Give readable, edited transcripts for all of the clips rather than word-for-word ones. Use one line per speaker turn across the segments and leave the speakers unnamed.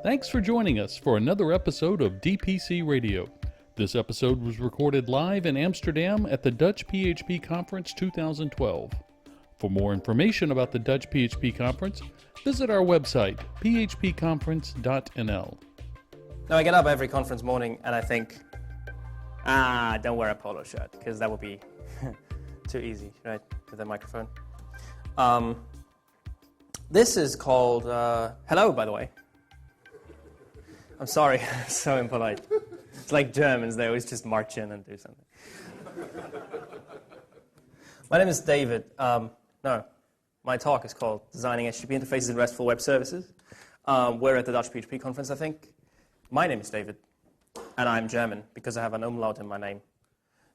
Thanks for joining us for another episode of DPC Radio. This episode was recorded live in Amsterdam at the Dutch PHP Conference 2012. For more information about the Dutch PHP Conference, visit our website, phpconference.nl.
Now I get up every conference morning and I think, don't wear a polo shirt, because that would be too easy, right, with the microphone. This is called, hello, by the way. I'm sorry, so impolite. It's like Germans, they always just march in and do something. My name is David. My talk is called Designing HTTP Interfaces in RESTful Web Services. We're at the Dutch PHP Conference, I think. My name is David, and I'm German because I have an umlaut in my name.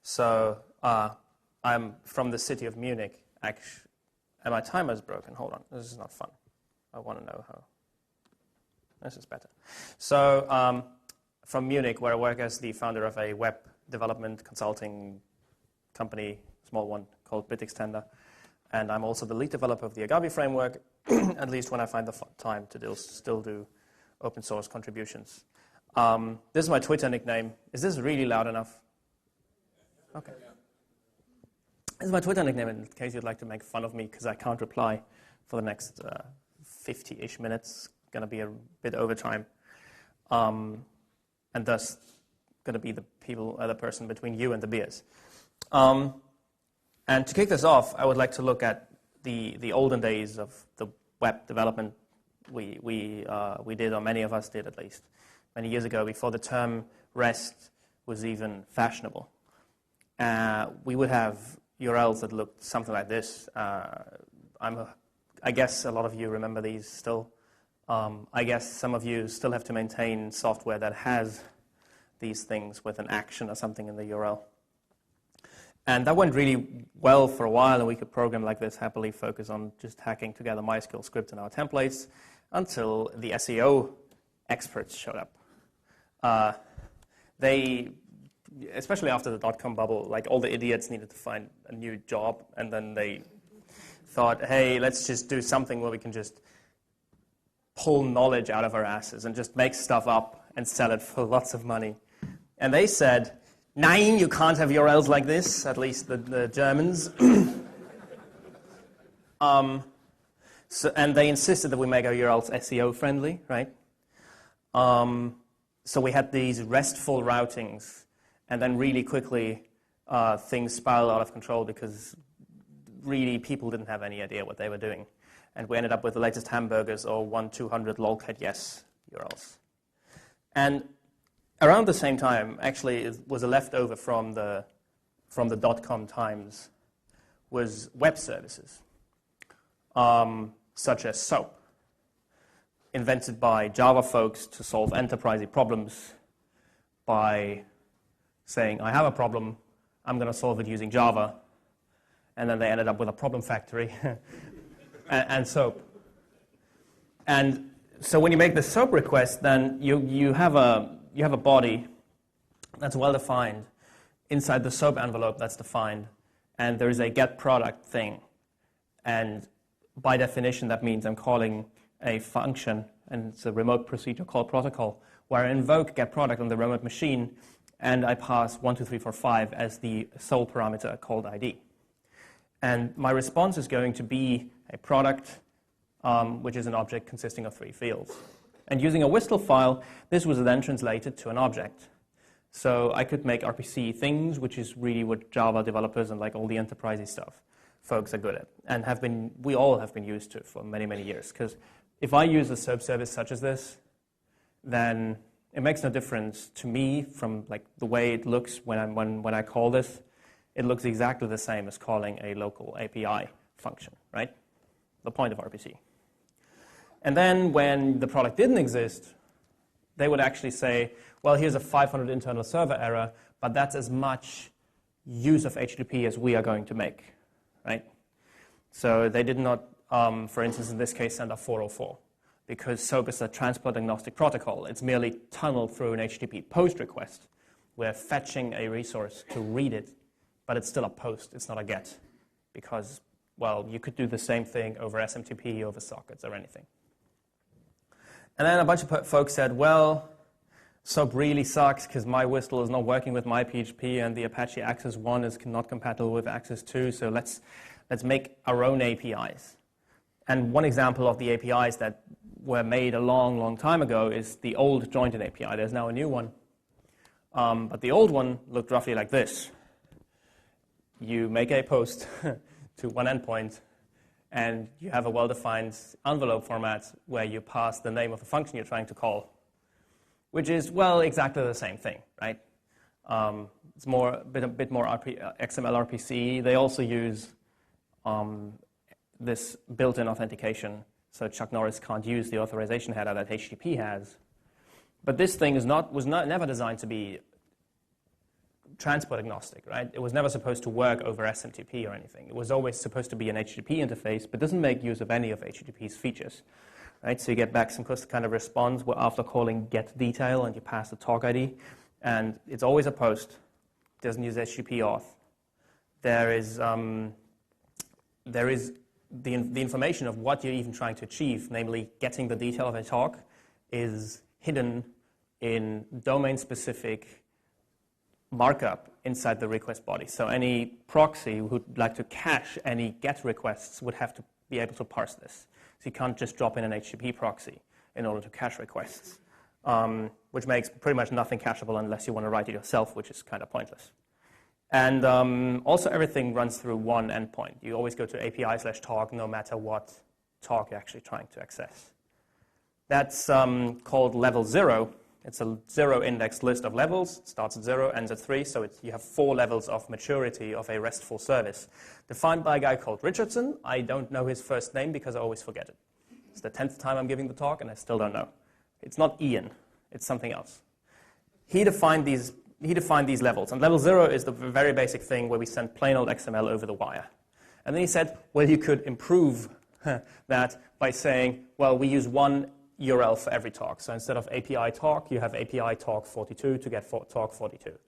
So I'm from the city of Munich, actually. And my timer is broken. Hold on, this is not fun. I want to know how. This is better. So from Munich, where I work as the founder of a web development consulting company, small one, called Bitextender. And I'm also the lead developer of the Agavi framework, at least when I find the time to still do open source contributions. This is my Twitter nickname. Is this really loud enough? Okay. This is my Twitter nickname in case you'd like to make fun of me because I can't reply for the next 50-ish minutes. Going to be a bit overtime. And thus going to be the person between you and the beers. And to kick this off, I would like to look at the olden days of the web development we did, or many of us did at least, many years ago, before the term REST was even fashionable. We would have URLs that looked something like this. I guess a lot of you remember these still. I guess some of you still have to maintain software that has these things with an action or something in the URL. And that went really well for a while, and we could program like this, happily focus on just hacking together MySQL script and our templates until the SEO experts showed up. They, especially after the dot-com bubble, like all the idiots needed to find a new job, and then they thought, hey, let's just do something where we can just pull knowledge out of our asses and just make stuff up and sell it for lots of money. And they said, "Nein, you can't have URLs like this," at least the Germans. And they insisted that we make our URLs SEO friendly, right? So we had these RESTful routings, and then really quickly things spiraled out of control because really people didn't have any idea what they were doing. And we ended up with the latest hamburgers or 1-200 lolcat yes URLs. And around the same time, actually, it was a leftover from the dot-com times, was web services, such as SOAP, invented by Java folks to solve enterprise problems by saying, I have a problem, I'm going to solve it using Java. And then they ended up with a problem factory and SOAP. And so when you make the SOAP request, then you have a body that's well-defined inside the SOAP envelope that's defined, and there is a get product thing. And by definition, that means I'm calling a function, and it's a remote procedure called protocol, where I invoke get product on the remote machine, and I pass 1, 2, 3, 4, 5 as the sole parameter called ID. And my response is going to be a product, which is an object consisting of 3 fields. And using a WSDL file, this was then translated to an object. So I could make RPC things, which is really what Java developers and like all the enterprisey stuff folks are good at, and we all have been used to for many, many years. Because if I use a SOAP service such as this, then it makes no difference to me from like the way it looks when I call this. It looks exactly the same as calling a local API function, right? The point of RPC. And then when the product didn't exist, they would actually say, well, here's a 500 internal server error, but that's as much use of HTTP as we are going to make, right? So they did not, for instance, in this case, send a 404, because SOAP is a transport agnostic protocol. It's merely tunneled through an HTTP post request. We're fetching a resource to read it, but it's still a post, it's not a get, because, well, you could do the same thing over SMTP, over sockets, or anything. And then a bunch of folks said, well, SOAP really sucks because my whistle is not working with my PHP and the Apache Access 1 is not compatible with Access 2, so let's make our own APIs. And one example of the APIs that were made a long, long time ago is the old jointed API. There's now a new one. But the old one looked roughly like this. You make a post to one endpoint, and you have a well-defined envelope format where you pass the name of the function you're trying to call, which is, well, exactly the same thing, right? It's a bit more XML RPC. They also use this built-in authentication, so Chuck Norris can't use the authorization header that HTTP has. But this thing was never designed to be transport agnostic, right? It was never supposed to work over SMTP or anything. It was always supposed to be an HTTP interface, but doesn't make use of any of HTTP's features, right? So you get back some kind of response after calling get detail, and you pass the talk ID, and it's always a post. It doesn't use HTTP auth. There is the information of what you're even trying to achieve, namely getting the detail of a talk, is hidden in domain-specific markup inside the request body. So any proxy who'd like to cache any GET requests would have to be able to parse this. So you can't just drop in an HTTP proxy in order to cache requests, which makes pretty much nothing cacheable unless you want to write it yourself, which is kind of pointless. And also everything runs through one endpoint. You always go to API/talk no matter what talk you're actually trying to access. That's called level 0. It's a 0-indexed list of levels. It starts at 0, ends at 3, so you have 4 levels of maturity of a RESTful service, defined by a guy called Richardson. I don't know his first name because I always forget it. It's the 10th time I'm giving the talk, and I still don't know. It's not Ian. It's something else. He defined these levels, and level 0 is the very basic thing where we send plain old XML over the wire. And then he said, well, you could improve that by saying, well, we use one URL for every talk. So instead of API talk, you have API talk 42 to get talk 42.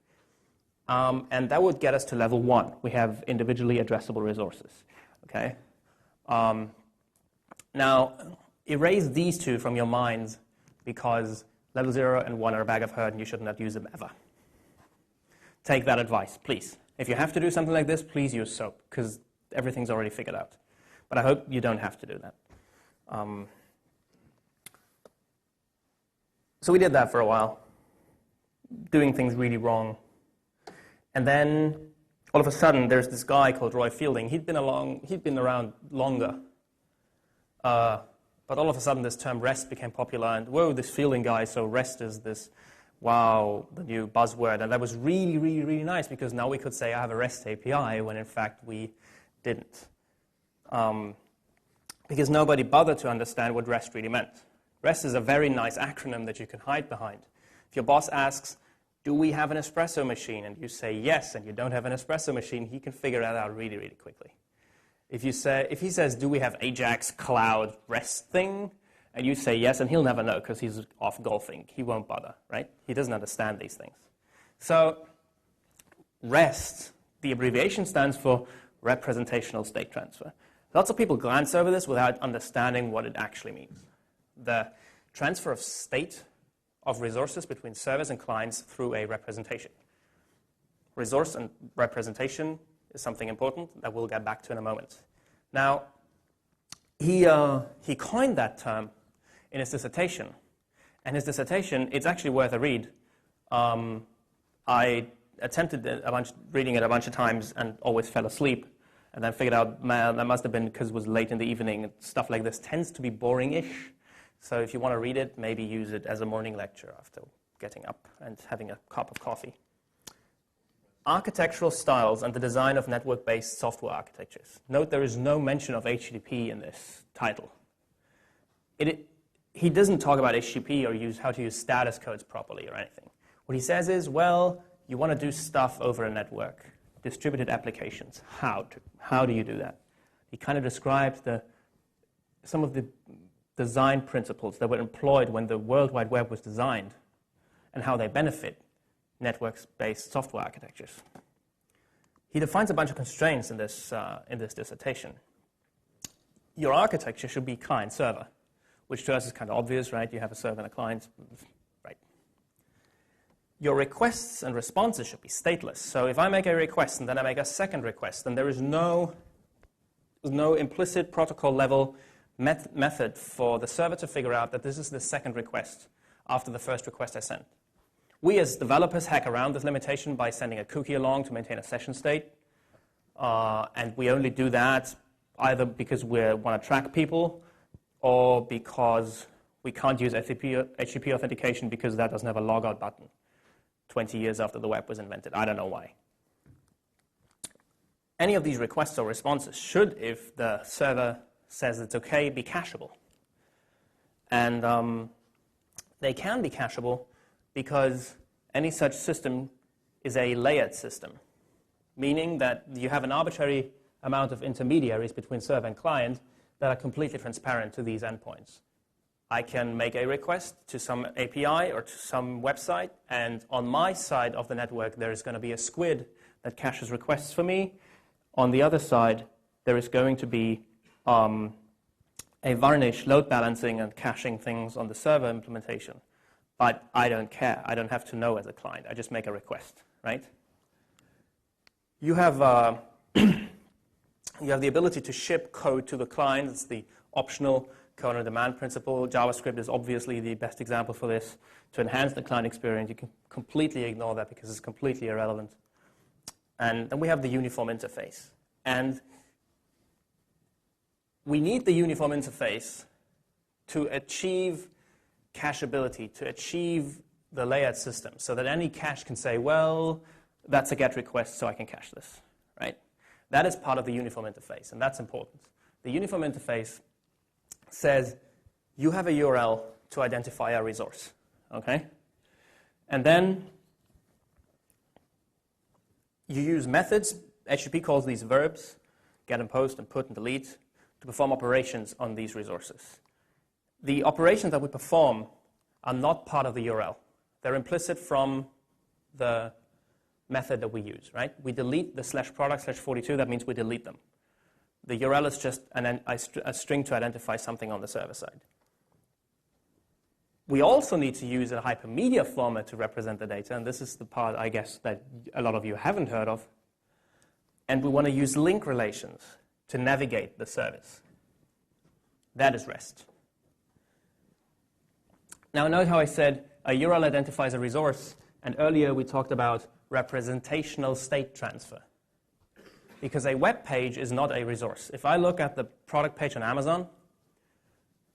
And that would get us to level 1. We have individually addressable resources. Okay. Now, erase these two from your minds because level 0 and 1 are a bag of herd and you should not use them ever. Take that advice, please. If you have to do something like this, please use SOAP because everything's already figured out. But I hope you don't have to do that. So we did that for a while, doing things really wrong. And then, all of a sudden, there's this guy called Roy Fielding. He'd been around longer. But all of a sudden, this term REST became popular. And, whoa, this Fielding guy, so REST is this, wow, the new buzzword. And that was really, really, really nice because now we could say I have a REST API when, in fact, we didn't. Because nobody bothered to understand what REST really meant. REST is a very nice acronym that you can hide behind. If your boss asks, do we have an espresso machine? And you say yes, and you don't have an espresso machine, he can figure that out really, really quickly. If he says, do we have Ajax Cloud REST thing? And you say yes, and he'll never know because he's off golfing. He won't bother, right? He doesn't understand these things. So REST, the abbreviation stands for Representational State Transfer. Lots of people glance over this without understanding what it actually means. The transfer of state of resources between servers and clients through a representation. Resource and representation is something important that we'll get back to in a moment. Now, he coined that term in his dissertation. And his dissertation, it's actually worth a read. I attempted reading it a bunch of times and always fell asleep. And then figured out, man, that must have been because it was late in the evening. Stuff like this tends to be boring-ish. So if you want to read it, maybe use it as a morning lecture after getting up and having a cup of coffee. Architectural styles and the design of network-based software architectures. Note there is no mention of HTTP in this title. He doesn't talk about HTTP or how to use status codes properly or anything. What he says is, well, you want to do stuff over a network, distributed applications. How do you do that? He kind of describes some of the design principles that were employed when the World Wide Web was designed and how they benefit network-based software architectures. He defines a bunch of constraints in this dissertation. Your architecture should be client-server, which to us is kind of obvious, right? You have a server and a client, right? Your requests and responses should be stateless. So if I make a request and then I make a second request, then there is no implicit protocol level method for the server to figure out that this is the second request after the first request I sent. We as developers hack around this limitation by sending a cookie along to maintain a session state. And we only do that either because we want to track people or because we can't use HTTP authentication because that doesn't have a logout button 20 years after the web was invented. I don't know why. Any of these requests or responses should, if the server says it's okay, be cacheable. And they can be cacheable because any such system is a layered system, meaning that you have an arbitrary amount of intermediaries between server and client that are completely transparent to these endpoints. I can make a request to some API or to some website, and on my side of the network, there is going to be a squid that caches requests for me. On the other side, there is going to be a varnish load balancing and caching things on the server implementation. But I don't care. I don't have to know as a client. I just make a request, right? You have you have the ability to ship code to the client. It's the optional code on demand principle. JavaScript is obviously the best example for this. To enhance the client experience, you can completely ignore that because it's completely irrelevant. And then we have the uniform interface. And we need the uniform interface to achieve cacheability, to achieve the layered system, so that any cache can say, well, that's a GET request, so I can cache this, right? That is part of the uniform interface, and that's important. The uniform interface says you have a URL to identify a resource, okay? And then you use methods. HTTP calls these verbs, get and post and put and delete, to perform operations on these resources. The operations that we perform are not part of the URL. They're implicit from the method that we use, right? We delete the /product/42. That means we delete them. The URL is just a string to identify something on the server side. We also need to use a hypermedia format to represent the data, and this is the part, I guess, that a lot of you haven't heard of. And we want to use link relations to navigate the service. That is REST. Now, note how I said a URL identifies a resource, and earlier we talked about representational state transfer. Because a web page is not a resource. If I look at the product page on Amazon,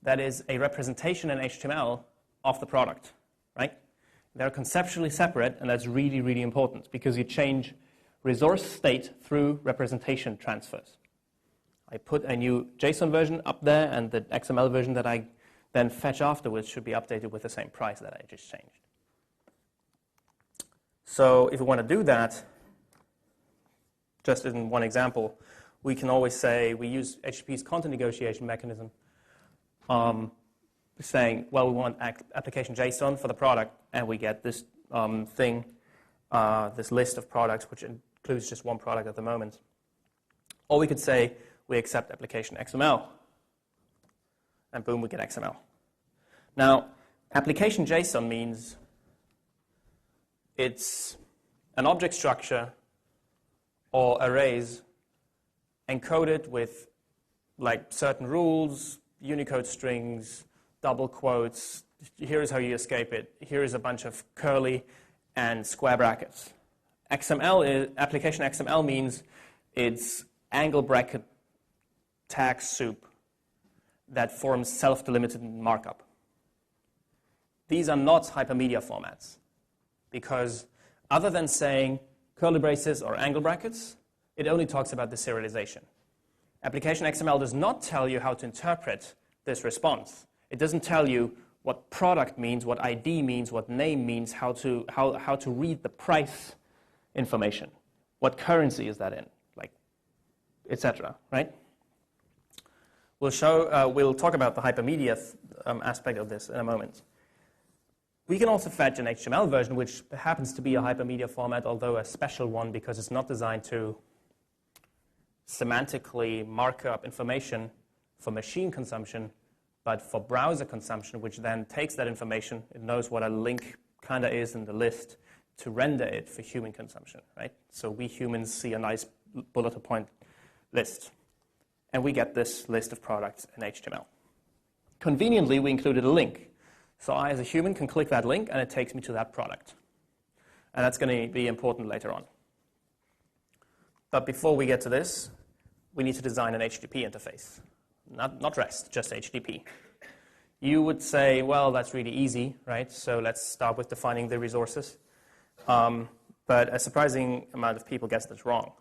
that is a representation in HTML of the product, right? They're conceptually separate, and that's really, really important because you change resource state through representation transfers. I put a new JSON version up there, and the XML version that I then fetch afterwards should be updated with the same price that I just changed. So if we want to do that, just in one example, we can always say we use HTTP's content negotiation mechanism, saying, well, we want application JSON for the product, and we get this thing, this list of products, which includes just one product at the moment. Or we could say we accept application XML, and boom, we get XML. Now, application JSON means it's an object structure or arrays encoded with like certain rules, Unicode strings, double quotes. Here is how you escape it. Here is a bunch of curly and square brackets. Application XML means it's angle bracket tag soup that forms self-delimited markup. These are not hypermedia formats because other than saying curly braces or angle brackets, it only talks about the serialization. Application XML does not tell you how to interpret this response. It doesn't tell you what product means, what ID means, what name means, how to read the price information. What currency is that in, like, etc. Right? We'll talk about the hypermedia aspect of this in a moment. We can also fetch an HTML version, which happens to be a hypermedia format, although a special one because it's not designed to semantically mark up information for machine consumption, but for browser consumption, which then takes that information, it knows what a link kind of is in the list, to render it for human consumption, right? So we humans see a nice bullet point list, and we get this list of products in HTML. Conveniently, we included a link. So I, as a human, can click that link, and it takes me to that product. And that's going to be important later on. But before we get to this, we need to design an HTTP interface. Not REST, just HTTP. You would say, well, that's really easy, right? So let's start with defining the resources. But a surprising amount of people guess this wrong.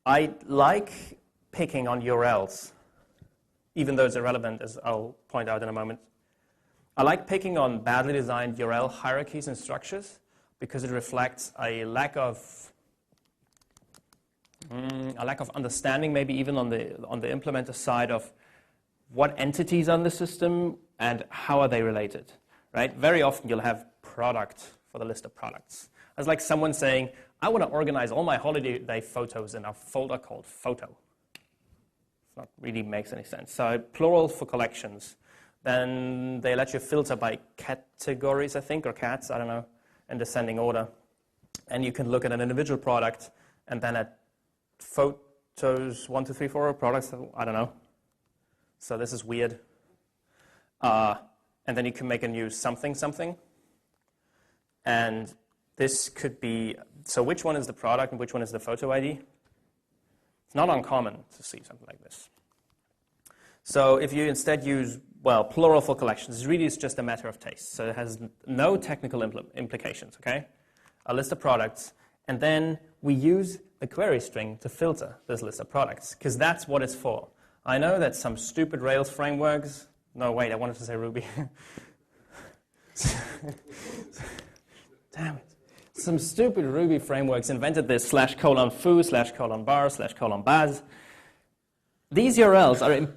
I like picking on URLs, even though it's irrelevant, as I'll point out in a moment. I like picking on badly designed URL hierarchies and structures because it reflects a lack of understanding, maybe even on the implementer side, of what entities are in the system and how are they related, right? Very often you'll have product for the list of products. It's like someone saying, I want to organize all my holiday photos in a folder called photo. It's not really makes any sense. So plural for collections. Then they let you filter by categories, I think, or cats, I don't know, in descending order. And you can look at an individual product and then at photos, 1, 2, 3, 4 products, I don't know. So this is weird. And then you can make a new something. And this could be, so which one is the product and which one is the photo ID? It's not uncommon to see something like this. So if you instead use, well, plural for collections, really it's just a matter of taste. So it has no technical implications, okay? A list of products, and then we use the query string to filter this list of products, because that's what it's for. I know that some stupid Rails frameworks, no, wait, I wanted to say Ruby. Damn it. Some stupid Ruby frameworks invented this /foo, /bar, /baz. These URLs are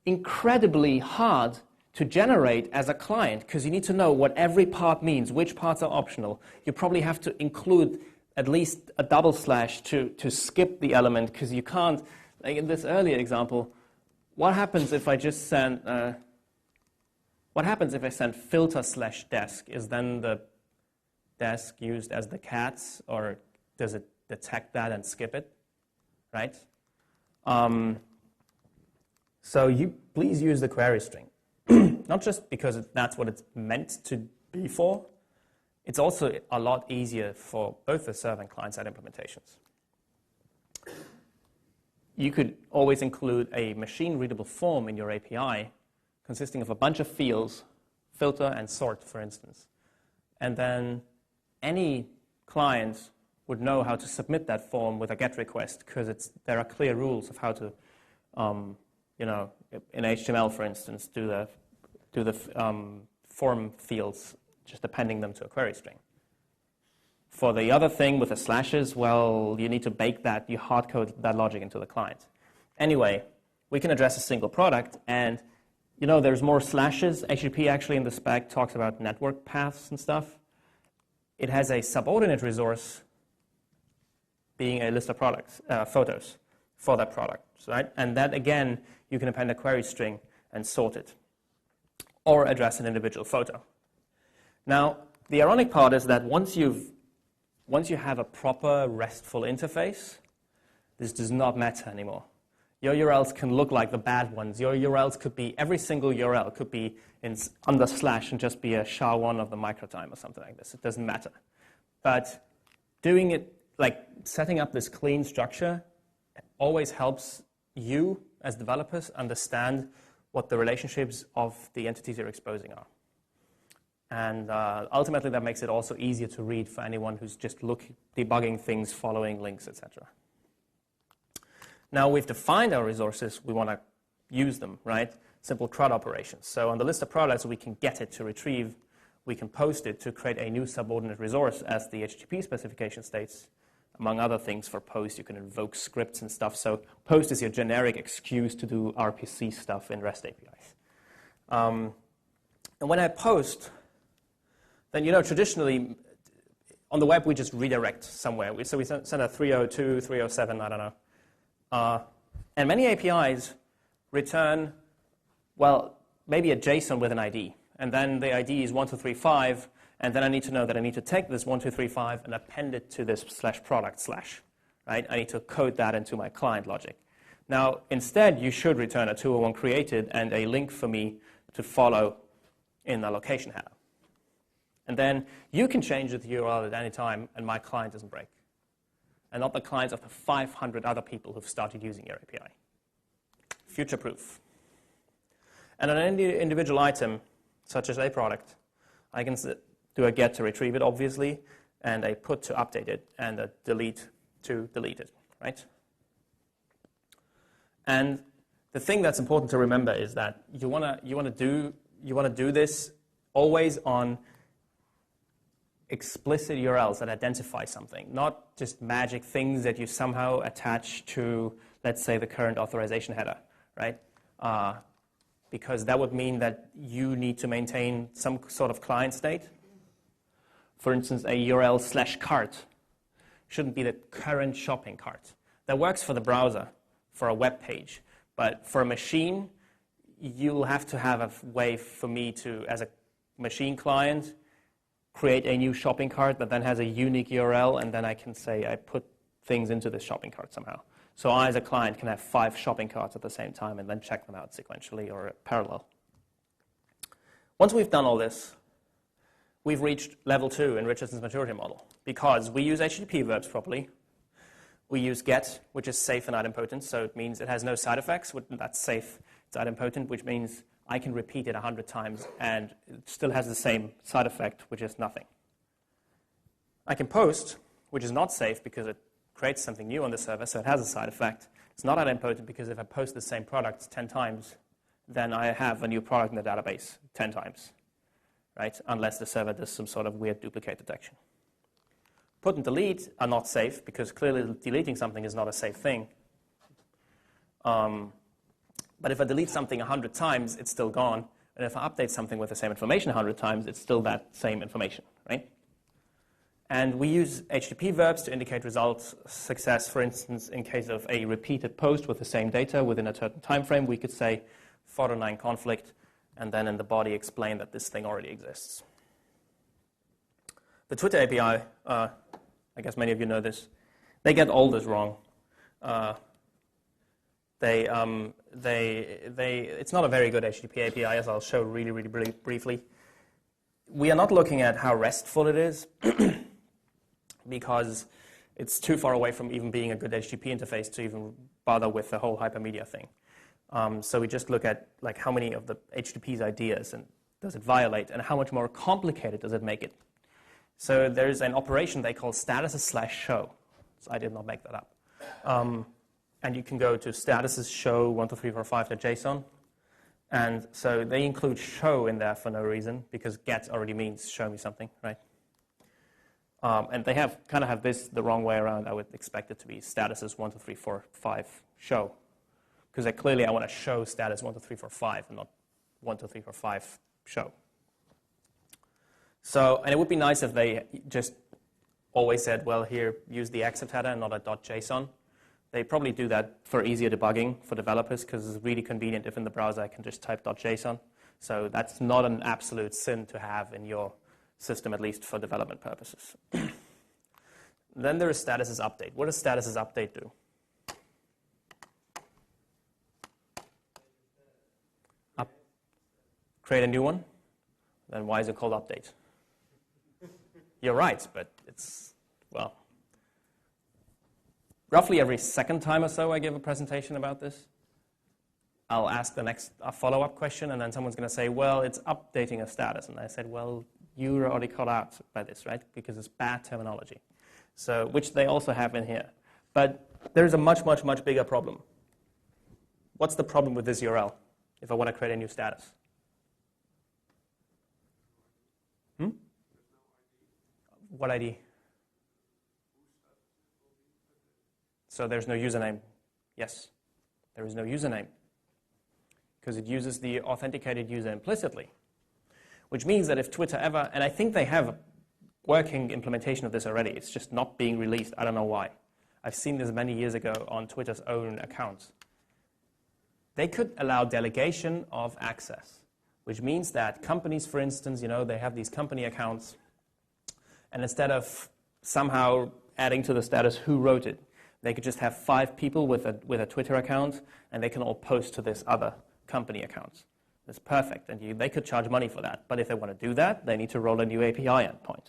incredibly hard to generate as a client because you need to know what every part means, which parts are optional. You probably have to include at least a double slash to skip the element because you can't, like in this earlier example, what happens if I just send, what happens if I send filter/desk? Is then the desk used as the cats, or does it detect that and skip it, right? So you please use the query string, not just because that's what it's meant to be for. It's also a lot easier for both the server and client-side implementations. You could always include a machine-readable form in your API consisting of a bunch of fields, filter and sort, for instance. And then any client would know how to submit that form with a GET request because there are clear rules of how to, in HTML, for instance, do the form fields, just appending them to a query string. For the other thing with the slashes, well, you need to bake that, you hard-code that logic into the client. Anyway, we can address a single product, and there's more slashes. HTTP actually in the spec talks about network paths and stuff. It has a subordinate resource being a list of products, photos for that product, right? And that, again, you can append a query string and sort it, or address an individual photo. Now, the ironic part is that once you have a proper RESTful interface, this does not matter anymore. Your URLs can look like the bad ones. Your URLs could be, every single URL could be under slash and just be a SHA-1 of the microtime or something like this. It doesn't matter. But doing it, like setting up this clean structure, always helps you as developers understand what the relationships of the entities you're exposing are. And ultimately, that makes it also easier to read for anyone who's just debugging things, following links, etc. Now we've defined our resources, we want to use them, right? Simple CRUD operations. So on the list of products, we can get it to retrieve, we can post it to create a new subordinate resource as the HTTP specification states. Among other things, for post, you can invoke scripts and stuff. So post is your generic excuse to do RPC stuff in REST APIs. And when I post, then, traditionally, on the web, we just redirect somewhere. So we send a 302, 307, I don't know. And many APIs return, well, maybe a JSON with an ID. And then the ID is 1235, and then I need to know that I need to take this 1235 and append it to this /product/, right? I need to code that into my client logic. Now, instead, you should return a 201 created and a link for me to follow in the location header. And then you can change the URL at any time, and my client doesn't break. And not the clients of the 500 other people who've started using your API. Future-proof. And on any individual item, such as a product, I can do a get to retrieve it, obviously, and a put to update it, and a delete to delete it, right? And the thing that's important to remember is that you want to do this always on explicit URLs that identify something, not just magic things that you somehow attach to, let's say, the current authorization header, right? Because that would mean that you need to maintain some sort of client state. For instance, a URL /cart shouldn't be the current shopping cart. That works for the browser, for a web page, but for a machine, you'll have to have a way for me to, as a machine client, create a new shopping cart that then has a unique URL, and then I can say I put things into this shopping cart somehow. So I, as a client, can have 5 shopping carts at the same time and then check them out sequentially or parallel. Once we've done all this, we've reached level 2 in Richardson's maturity model because we use HTTP verbs properly. We use get, which is safe and idempotent, so it means it has no side effects. That's safe, it's idempotent, which means I can repeat it 100 times and it still has the same side effect, which is nothing. I can post, which is not safe because it creates something new on the server, so it has a side effect. It's not idempotent because if I post the same products 10 times, then I have a new product in the database 10 times, right? Unless the server does some sort of weird duplicate detection. Put and delete are not safe because clearly deleting something is not a safe thing. But if I delete something 100 times, it's still gone. And if I update something with the same information 100 times, it's still that same information, right? And we use HTTP verbs to indicate results success. For instance, in case of a repeated post with the same data within a certain time frame, we could say photo 9 conflict, and then in the body explain that this thing already exists. The Twitter API, I guess many of you know this, they get all this wrong. It's not a very good HTTP API, as I'll show really, really briefly. We are not looking at how RESTful it is because it's too far away from even being a good HTTP interface to even bother with the whole Hypermedia thing. So we just look at like how many of the HTTP's ideas and does it violate, and how much more complicated does it make it. So there's an operation they call statuses/show. So I did not make that up. And you can go to statuses show 12345.json. And so they include show in there for no reason, because get already means show me something, right? And they kind of have this the wrong way around. I would expect it to be statuses 12345 show, because clearly I want to show status 12345 and not 12345 show. So, and it would be nice if they just always said, well, here, use the exit header and not a .json. They probably do that for easier debugging for developers because it's really convenient if in the browser I can just type .json. So that's not an absolute sin to have in your system, at least for development purposes. Then there is statuses update. What does statuses update do? Create a new one? Then why is it called update? You're right, but it's, well, roughly every second time or so I give a presentation about this, I'll ask the next follow-up question, and then someone's going to say, well, it's updating a status. And I said, well, you were already caught out by this, right? Because it's bad terminology, so which they also have in here. But there's a much, much, much bigger problem. What's the problem with this URL if I want to create a new status? What ID? So there's no username. Yes, there is no username because it uses the authenticated user implicitly, which means that if Twitter ever, and I think they have a working implementation of this already, it's just not being released. I don't know why. I've seen this many years ago on Twitter's own accounts. They could allow delegation of access which means that companies, for instance, they have these company accounts, and instead of somehow adding to the status who wrote it, they could just have 5 people with a Twitter account, and they can all post to this other company account. That's perfect, and they could charge money for that. But if they want to do that, they need to roll a new API endpoint,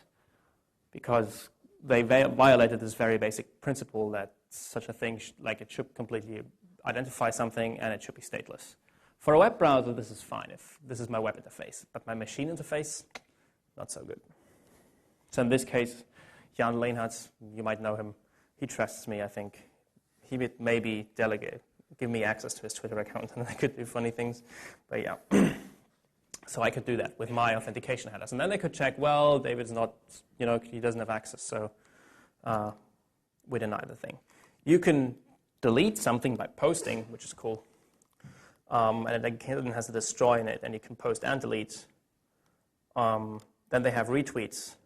because they violated this very basic principle that such a thing, it should completely identify something, and it should be stateless. For a web browser, this is fine if this is my web interface, but my machine interface, not so good. So in this case, Jan Lehnardt, you might know him, he trusts me, I think. He would maybe give me access to his Twitter account, and I could do funny things. But yeah, so I could do that with my authentication headers. And then they could check, well, David's not, he doesn't have access, so we deny the thing. You can delete something by posting, which is cool. And it again has a destroy in it, and you can post and delete. Then they have retweets,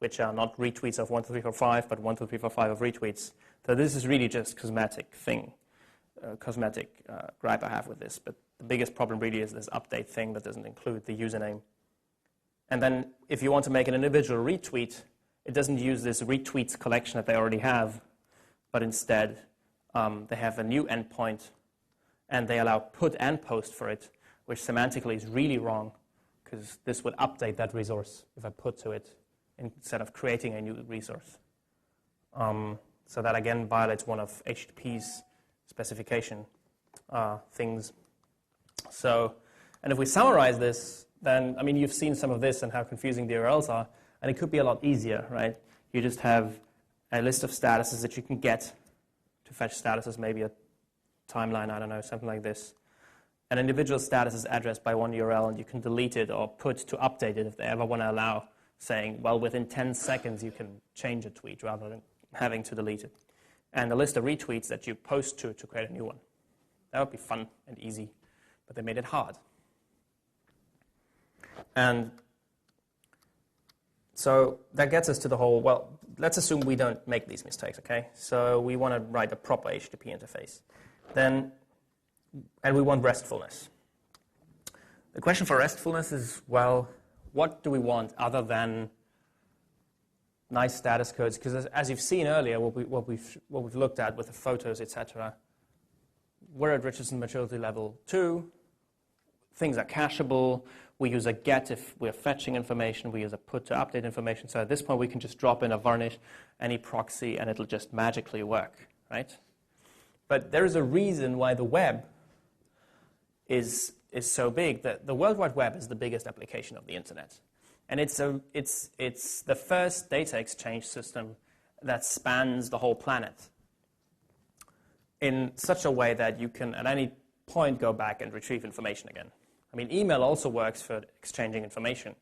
which are not retweets of 1, 2, 3, 4, 5, but 1, 2, 3, 4, 5 of retweets. So this is really just cosmetic gripe I have with this. But the biggest problem really is this update thing that doesn't include the username. And then if you want to make an individual retweet, it doesn't use this retweets collection that they already have, but instead they have a new endpoint, and they allow put and post for it, which semantically is really wrong, because this would update that resource if I put to it instead of creating a new resource. So that again violates one of HTTP's specification things. So, and if we summarize this, then, you've seen some of this and how confusing the URLs are, and it could be a lot easier, right? You just have a list of statuses that you can get to fetch statuses, maybe a timeline, I don't know, something like this. An individual status is addressed by one URL, and you can delete it or put to update it if they ever want to allow, saying, well, within 10 seconds you can change a tweet rather than having to delete it. And a list of retweets that you post to create a new one. That would be fun and easy, but they made it hard. And so that gets us to the whole, well, let's assume we don't make these mistakes, okay? So we want to write a proper HTTP interface. And we want restfulness. The question for restfulness is, well, what do we want other than nice status codes? Because as you've seen earlier, what we've looked at with the photos, etc., we're at Richardson maturity level 2. Things are cacheable. We use a get if we're fetching information. We use a put to update information. So at this point, we can just drop in a varnish, any proxy, and it'll just magically work, right? But there is a reason why the web is so big. The World Wide Web is the biggest application of the internet. And it's the first data exchange system that spans the whole planet in such a way that you can, at any point, go back and retrieve information again. Email also works for exchanging information.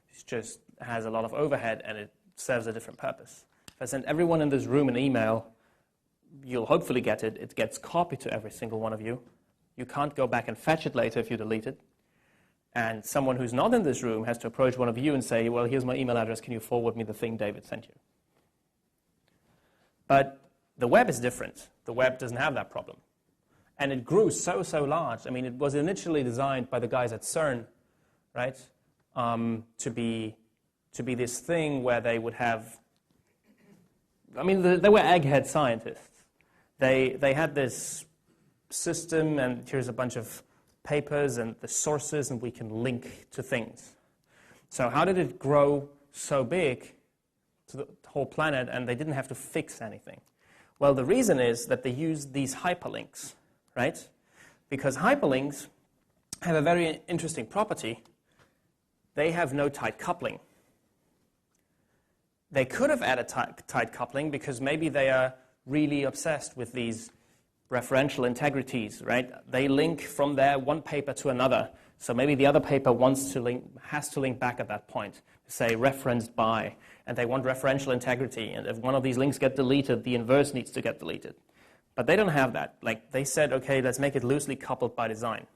It just has a lot of overhead, and it serves a different purpose. If I send everyone in this room an email, you'll hopefully get it. It gets copied to every single one of you. You can't go back and fetch it later if you delete it. And someone who's not in this room has to approach one of you and say, well, here's my email address. Can you forward me the thing David sent you? But the web is different. The web doesn't have that problem. And it grew so large. It was initially designed by the guys at CERN, right, to be this thing where they would have, they were egghead scientists. They had this system, and here's a bunch of papers and the sources, and we can link to things. So how did it grow so big to the whole planet, and they didn't have to fix anything? Well, the reason is that they used these hyperlinks, right? Because hyperlinks have a very interesting property. They have no tight coupling. They could have added tight coupling because maybe they are really obsessed with these referential integrities, right? They link from there one paper to another. So maybe the other paper has to link back at that point, say referenced by, and they want referential integrity. And if one of these links get deleted, the inverse needs to get deleted. But they don't have that. They said, okay, let's make it loosely coupled by design.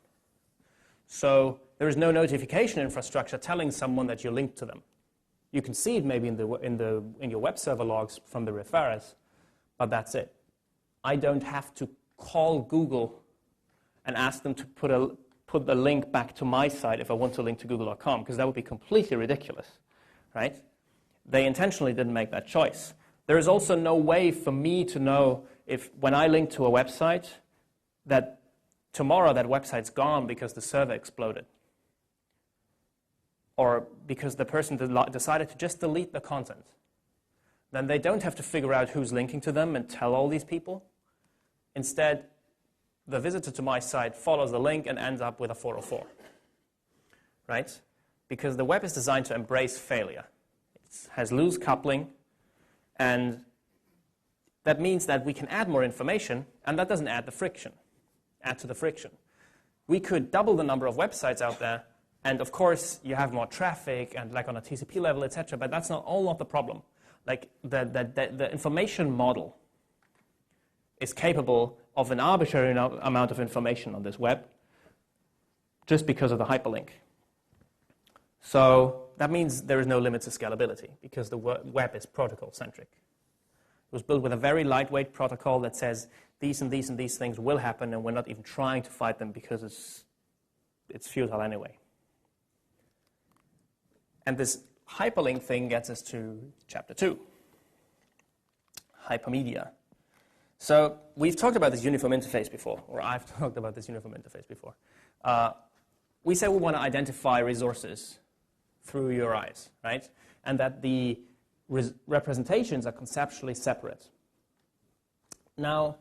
So there is no notification infrastructure telling someone that you're linked to them. You can see it maybe in your web server logs from the referrers, but that's it. I don't have to call Google and ask them to put a put the link back to my site if I want to link to google.com, because that would be completely ridiculous, right? They intentionally didn't make that choice. There is also no way for me to know if when I link to a website that tomorrow that website's gone because the server exploded, or because the person decided to just delete the content. Then they don't have to figure out who's linking to them and tell all these people. Instead, the visitor to my site follows the link and ends up with a 404, right? Because the web is designed to embrace failure. It has loose coupling, and that means that we can add more information, and that doesn't add to the friction. We could double the number of websites out there, and of course, you have more traffic, and like on a TCP level, etc., but that's not the problem. Like the information model is capable of an arbitrary amount of information on this web just because of the hyperlink. So that means there is no limit to scalability because the web is protocol-centric. It was built with a very lightweight protocol that says these and these and these things will happen, and we're not even trying to fight them because it's futile anyway. And this hyperlink thing gets us to chapter 2, Hypermedia. So we've talked about this uniform interface before, or I've talked about this uniform interface before. We say we want to identify resources through URIs, right? And that the representations are conceptually separate. Now,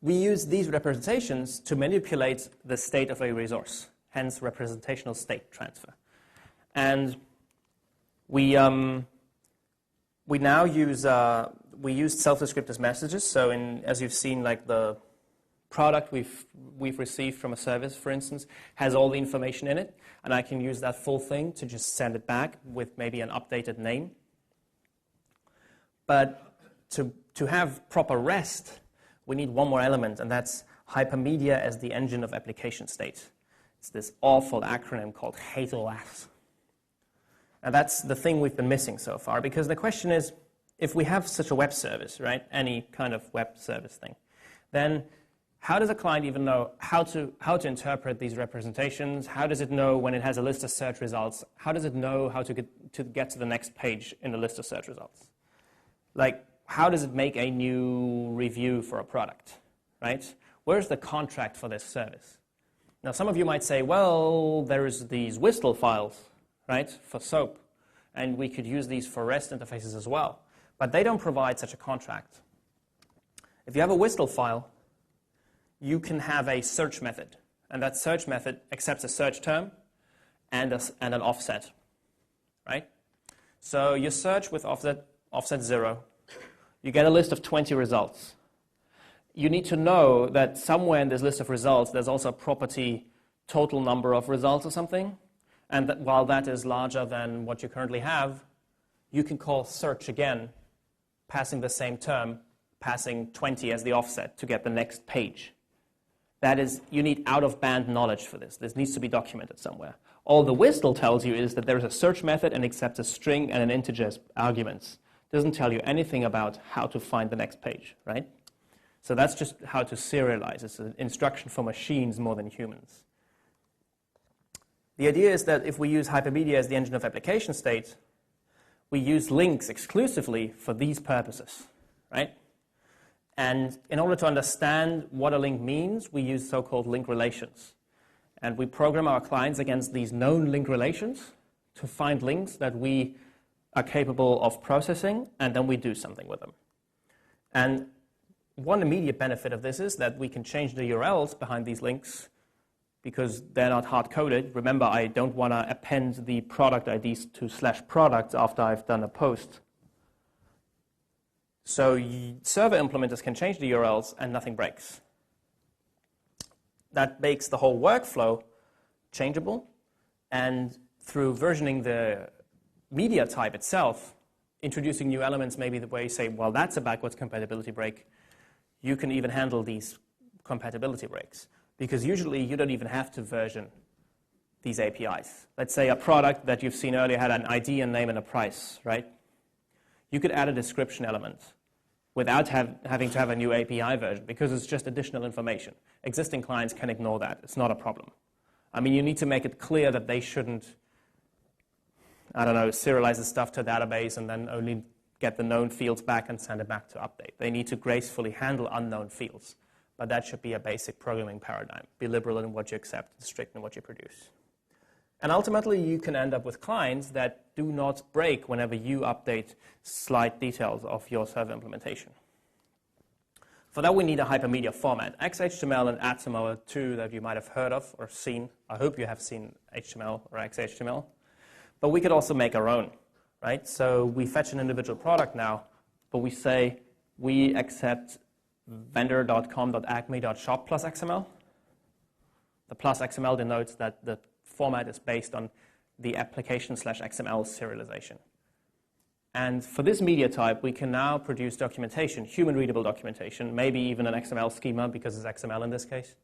we use these representations to manipulate the state of a resource, hence representational state transfer. And we now use self-descriptive messages. So as you've seen, like the product we've received from a service, for instance, has all the information in it, and I can use that full thing to just send it back with maybe an updated name. But to have proper REST, we need one more element, and that's Hypermedia as the engine of application state. It's this awful acronym called HATEOAS. And that's the thing we've been missing so far, because the question is, if we have such a web service, right, any kind of web service thing, then how does a client even know how to interpret these representations? How does it know when it has a list of search results? How does it know how to get to the next page in the list of search results? Like, how does it make a new review for a product, right? Where's the contract for this service? Now, some of you might say, well, there's these WSDL files, right, for SOAP, and we could use these for REST interfaces as well. But they don't provide such a contract. If you have a WSDL file, you can have a search method, and that search method accepts a search term and an offset, right? So you search with offset 0. You get a list of 20 results. You need to know that somewhere in this list of results, there's also a property total number of results or something, and that while that is larger than what you currently have, you can call search again, passing the same term, passing 20 as the offset to get the next page. That is, you need out-of-band knowledge for this. This needs to be documented somewhere. All the WSDL tells you is that there is a search method and accepts a string and an integer as arguments. It doesn't tell you anything about how to find the next page, right? So that's just how to serialize. It's an instruction for machines more than humans. The idea is that if we use Hypermedia as the engine of application state, we use links exclusively for these purposes, right? And in order to understand what a link means, we use so-called link relations. And we program our clients against these known link relations to find links that we are capable of processing, and then we do something with them. And one immediate benefit of this is that we can change the URLs behind these links because they're not hard-coded. Remember, I don't want to append the product IDs to /product after I've done a post. So server implementers can change the URLs and nothing breaks. That makes the whole workflow changeable, and through versioning the media type itself, introducing new elements, maybe the way you say, well, that's a backwards compatibility break, you can even handle these compatibility breaks. Because usually you don't even have to version these APIs. Let's say a product that you've seen earlier had an ID, a name, and a price, right? You could add a description element. without having to have a new API version, because it's just additional information. Existing clients can ignore that. It's not a problem. I mean, you need to make it clear that they shouldn't, I don't know, serialize the stuff to a database and then only get the known fields back and send it back to update. They need to gracefully handle unknown fields. But that should be a basic programming paradigm. Be liberal in what you accept, strict in what you produce. And ultimately, you can end up with clients that do not break whenever you update slight details of your server implementation. For that, we need a hypermedia format. XHTML and ATOM are two that you might have heard of or seen. I hope you have seen HTML or XHTML. But we could also make our own, right? So we fetch an individual product now, but we say we accept vendor.com.acme.shop plus XML. The plus XML denotes that the format is based on the application/XML serialization. And for this media type, we can now produce documentation, human-readable documentation, maybe even an XML schema, because it's XML in this case,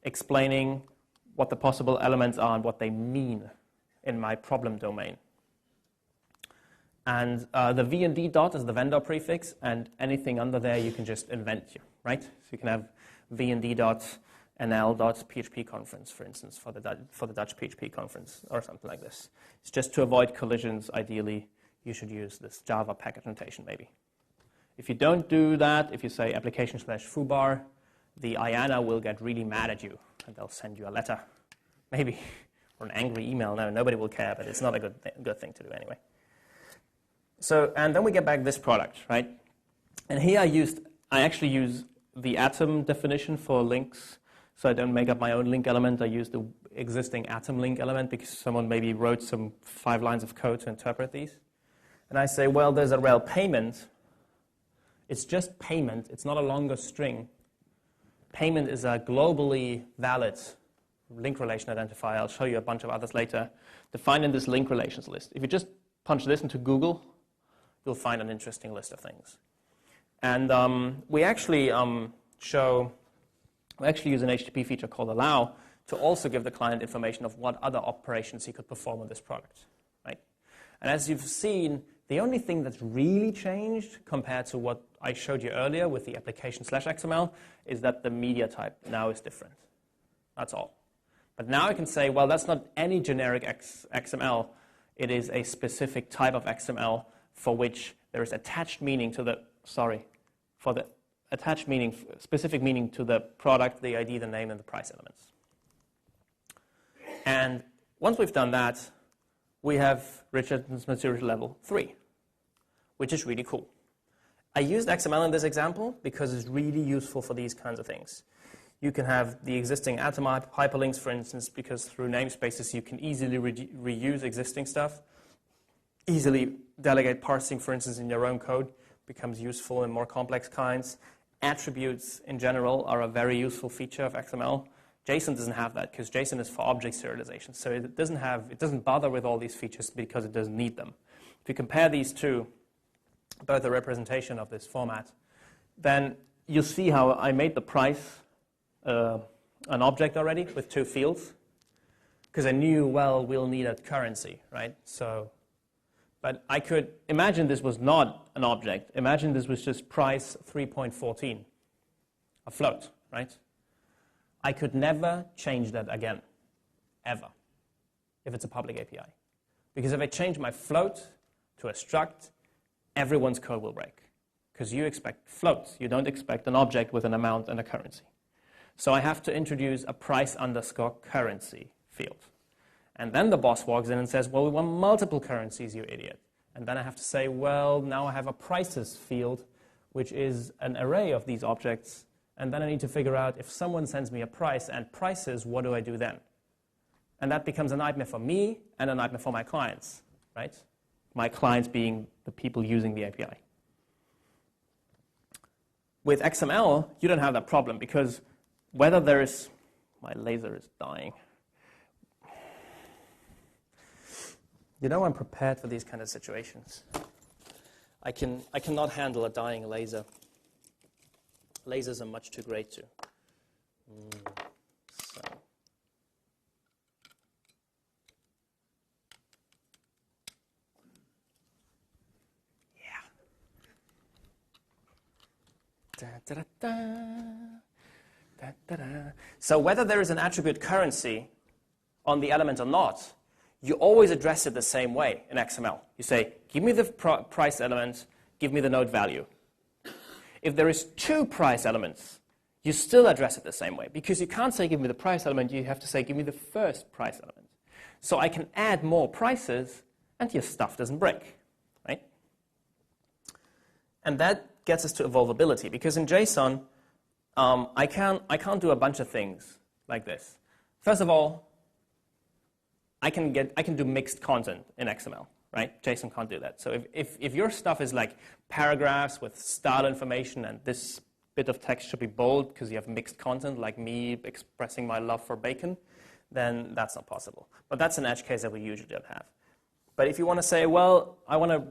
explaining what the possible elements are and what they mean in my problem domain. And the V and D dot is the vendor prefix, and anything under there you can just invent, right? So you can have V and D dot NL.php conference, for instance, for the Dutch PHP conference, or something like this. It's just to avoid collisions, ideally, you should use this Java package notation, maybe. If you don't do that, if you say application/foobar, the IANA will get really mad at you, and they'll send you a letter, maybe, or an angry email. No, nobody will care, but it's not a good thing to do anyway. So, and then we get back this product, right? And here I actually use the atom definition for links. So I don't make up my own link element. I use the existing atom link element because someone maybe wrote some 5 lines of code to interpret these. And I say, well, there's a rel payment. It's just payment. It's not a longer string. Payment is a globally valid link relation identifier. I'll show you a bunch of others later, defined in this link relations list. If you just punch this into Google, you'll find an interesting list of things. And we actually use an HTTP feature called allow to also give the client information of what other operations he could perform on this product, right? And as you've seen, the only thing that's really changed compared to what I showed you earlier with the application/XML is that the media type now is different. That's all. But now I can say, well, that's not any generic XML. It is a specific type of XML for which there is attached meaning to the, specific meaning to the product, the ID, the name, and the price elements. And once we've done that, we have Richardson's maturity level 3, which is really cool. I used XML in this example because it's really useful for these kinds of things. You can have the existing atom hyperlinks, for instance, because through namespaces you can easily reuse existing stuff, easily delegate parsing, for instance, in your own code becomes useful in more complex kinds. Attributes in general are a very useful feature of XML. JSON doesn't have that because JSON is for object serialization. So it doesn't bother with all these features because it doesn't need them. If you compare these two, both the representation of this format, then you'll see how I made the price an object already with 2 fields because I knew, well, we'll need a currency, right? So, but I could imagine this was not an object. Imagine this was just price 3.14, a float, right? I could never change that again, ever, if it's a public API. Because if I change my float to a struct, everyone's code will break. Because you expect floats. You don't expect an object with an amount and a currency. So I have to introduce a price_currency field. And then the boss walks in and says, well, we want multiple currencies, you idiot. And then I have to say, well, now I have a prices field, which is an array of these objects. And then I need to figure out if someone sends me a price and prices, what do I do then? And that becomes a nightmare for me and a nightmare for my clients, right? My clients being the people using the API. With XML, you don't have that problem because whether there is, my laser is dying. You know, I'm prepared for these kind of situations. I cannot handle a dying laser. Lasers are much too great to. So. Yeah. So whether there is an attribute currency on the element or not, you always address it the same way in XML. You say, give me the price element, give me the node value. If there is two price elements, you still address it the same way, because you can't say, give me the price element, you have to say, give me the first price element. So I can add more prices, and your stuff doesn't break, right? And that gets us to evolvability, because in JSON, I can't do a bunch of things like this. First of all, I can do mixed content in XML, right? JSON can't do that. So if your stuff is like paragraphs with style information, and this bit of text should be bold because you have mixed content, like me expressing my love for bacon, then that's not possible. But that's an edge case that we usually don't have. But if you want to say, well, I want to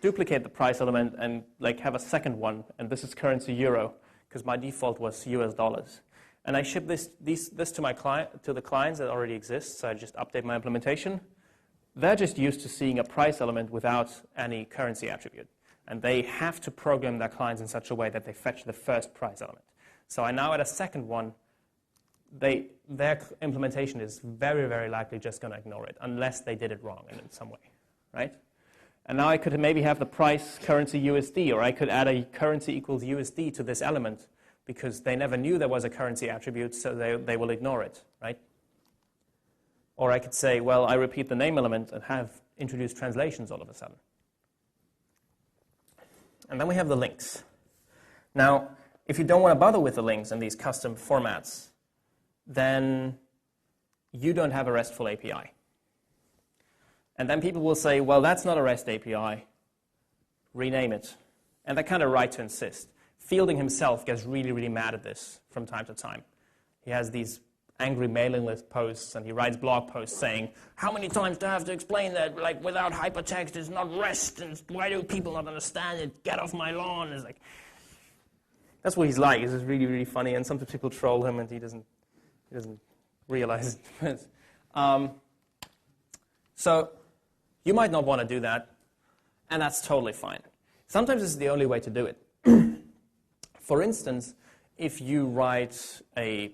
duplicate the price element and like have a second one, and this is currency euro, because my default was US dollars. And I ship this to my client, to the clients that already exist, so I just update my implementation. They're just used to seeing a price element without any currency attribute. And they have to program their clients in such a way that they fetch the first price element. So I now add a second one. Their implementation is very, very likely just going to ignore it, unless they did it wrong in some way, right? And now I could maybe have the price currency USD, or I could add a currency equals USD to this element, because they never knew there was a currency attribute, so they will ignore it, right? Or I could say, well, I repeat the name element and have introduced translations all of a sudden. And then we have the links. Now, if you don't want to bother with the links and these custom formats, then you don't have a RESTful API. And then people will say, well, that's not a REST API. Rename it. And they're kind of right to insist. Fielding himself gets really, really mad at this from time to time. He has these angry mailing list posts, and he writes blog posts saying, how many times do I have to explain that, like, without hypertext it's not REST, and why do people not understand it? Get off my lawn. It's like, that's what he's like. It's just really, really funny, and sometimes people troll him, and he doesn't realize it. So you might not want to do that, and that's totally fine. Sometimes this is the only way to do it. For instance, if you write a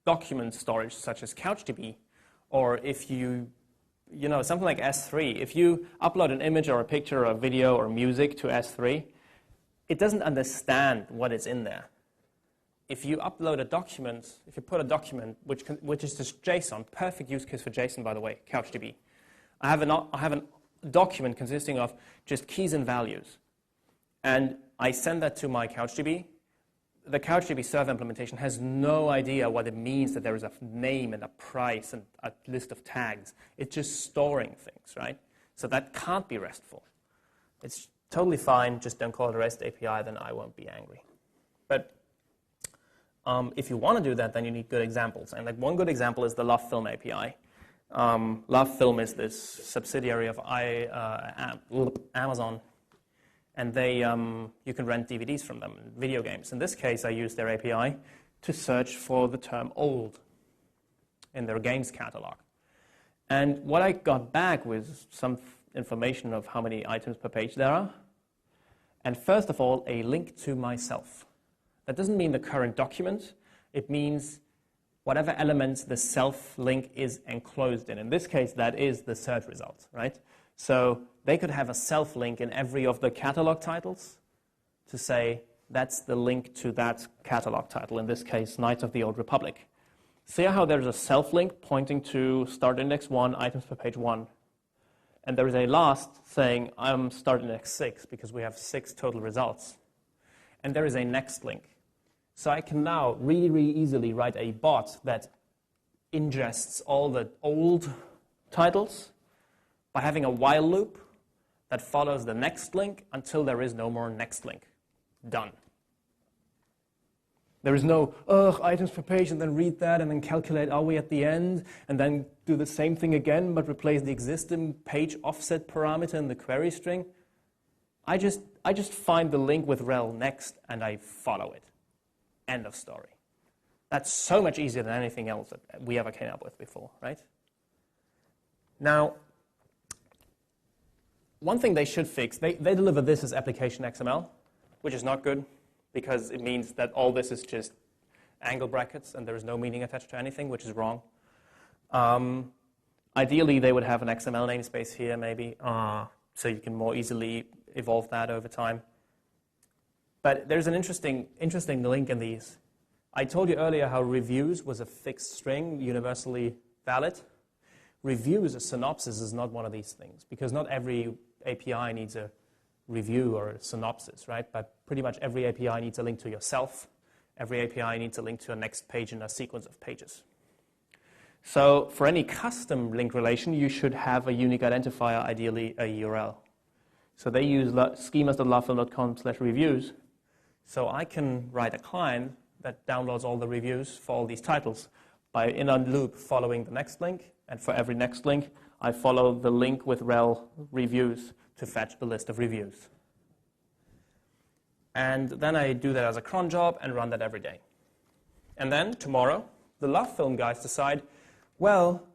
document storage such as CouchDB, or if you know, something like S3, if you upload an image or a picture or a video or music to S3, it doesn't understand what is in there. If you upload a document, if you put a document, which is just JSON, perfect use case for JSON, by the way, CouchDB. I have a document consisting of just keys and values. And I send that to my CouchDB. The CouchDB server implementation has no idea what it means that there is a name and a price and a list of tags. It's just storing things, right? So that can't be RESTful. It's totally fine. Just don't call it a REST API, then I won't be angry. But if you want to do that, then you need good examples. And like one good example is the LAFilm API. LAFilm is this subsidiary of Amazon. And you can rent DVDs from them, video games. In this case, I used their API to search for the term old in their games catalog. And what I got back was some information of how many items per page there are. And first of all, a link to myself. That doesn't mean the current document. It means whatever element the self link is enclosed in. In this case, that is the search result, right? So they could have a self link in every of the catalog titles to say that's the link to that catalog title, in this case, Knights of the Old Republic. See how there's a self link pointing to start index 1, items per page 1. And there is a last saying I'm start index 6 because we have 6 total results. And there is a next link. So I can now really, really easily write a bot that ingests all the old titles by having a while loop that follows the next link until there is no more next link. Done. There is no, items per page, and then read that, and then calculate, are we at the end, and then do the same thing again, but replace the existing page offset parameter in the query string. I just find the link with rel next, and I follow it. End of story. That's so much easier than anything else that we ever came up with before, right? Now, one thing they should fix, they deliver this as application XML, which is not good, because it means that all this is just angle brackets and there is no meaning attached to anything, which is wrong. Ideally, they would have an XML namespace here, maybe, so you can more easily evolve that over time. But there's an interesting link in these. I told you earlier how reviews was a fixed string, universally valid. Reviews, a synopsis, is not one of these things, because not every API needs a review or a synopsis, right? But pretty much every API needs a link to yourself. Every API needs a link to a next page in a sequence of pages. So for any custom link relation, you should have a unique identifier, ideally a URL. So they use schemas.lafilm.com/reviews. So I can write a client that downloads all the reviews for all these titles by in a loop following the next link. And for every next link, I follow the link with rel reviews to fetch the list of reviews. And then I do that as a cron job and run that every day. And then tomorrow, the LAFilm guys decide, well,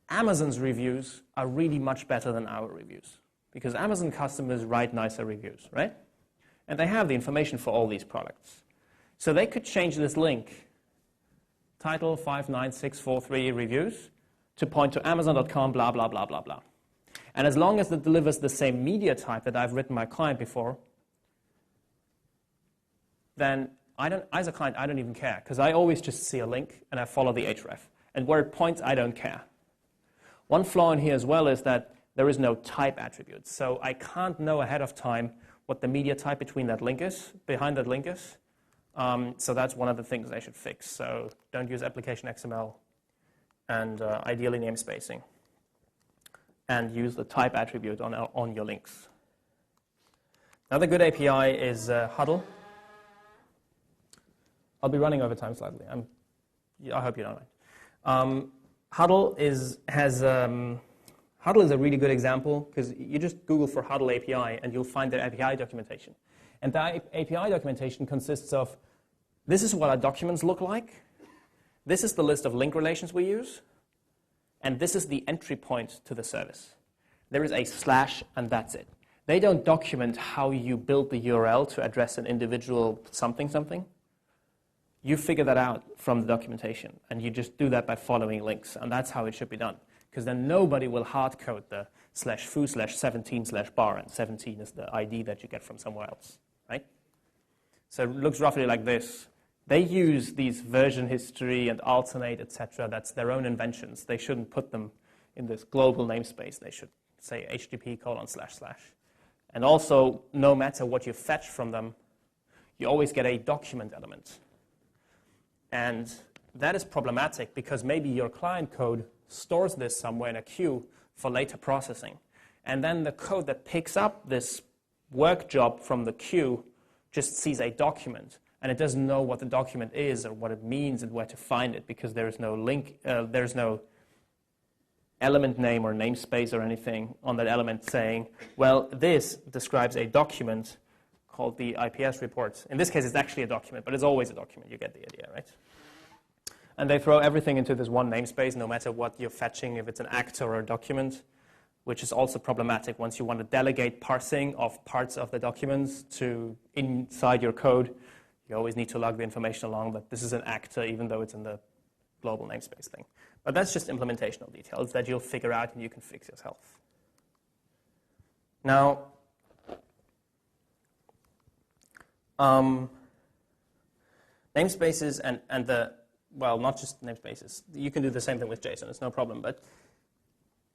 Amazon's reviews are really much better than our reviews, because Amazon customers write nicer reviews, right? And they have the information for all these products. So they could change this link, title 59643 reviews, to point to Amazon.com, blah, blah, blah, blah, blah. And as long as it delivers the same media type that I've written my client before, then as a client, I don't even care, because I always just see a link and I follow the href. And where it points, I don't care. One flaw in here as well is that there is no type attribute. So I can't know ahead of time what the media type behind that link is. So that's one of the things I should fix. So don't use application XML, and ideally namespacing. And use the type attribute on your links. Another good API is Huddle. I'll be running over time slightly. I hope you don't mind. Huddle is a really good example, because you just Google for Huddle API and you'll find their API documentation. And that API documentation consists of, this is what our documents look like, this is the list of link relations we use, and this is the entry point to the service. There is a slash and that's it. They don't document how you build the URL to address an individual something. You figure that out from the documentation, and you just do that by following links, and that's how it should be done. Because then nobody will hard code the /foo/17/bar, and 17 is the ID that you get from somewhere else, right? So it looks roughly like this. They use these version history and alternate, etc. That's their own inventions. They shouldn't put them in this global namespace. They should say http://. And also, no matter what you fetch from them, you always get a document element. And that is problematic, because maybe your client code stores this somewhere in a queue for later processing. And then the code that picks up this work job from the queue just sees a document, and it doesn't know what the document is or what it means and where to find it, because there is no link, there's no element name or namespace or anything on that element saying, well, this describes a document called the IPS report. In this case, it's actually a document, but it's always a document. You get the idea, right? And they throw everything into this one namespace, no matter what you're fetching, if it's an actor or a document, which is also problematic once you want to delegate parsing of parts of the documents to inside your code. You always need to log the information along that this is an actor, even though it's in the global namespace thing. But that's just implementational details that you'll figure out and you can fix yourself. Now, namespaces and the, well, not just namespaces. You can do the same thing with JSON. It's no problem. But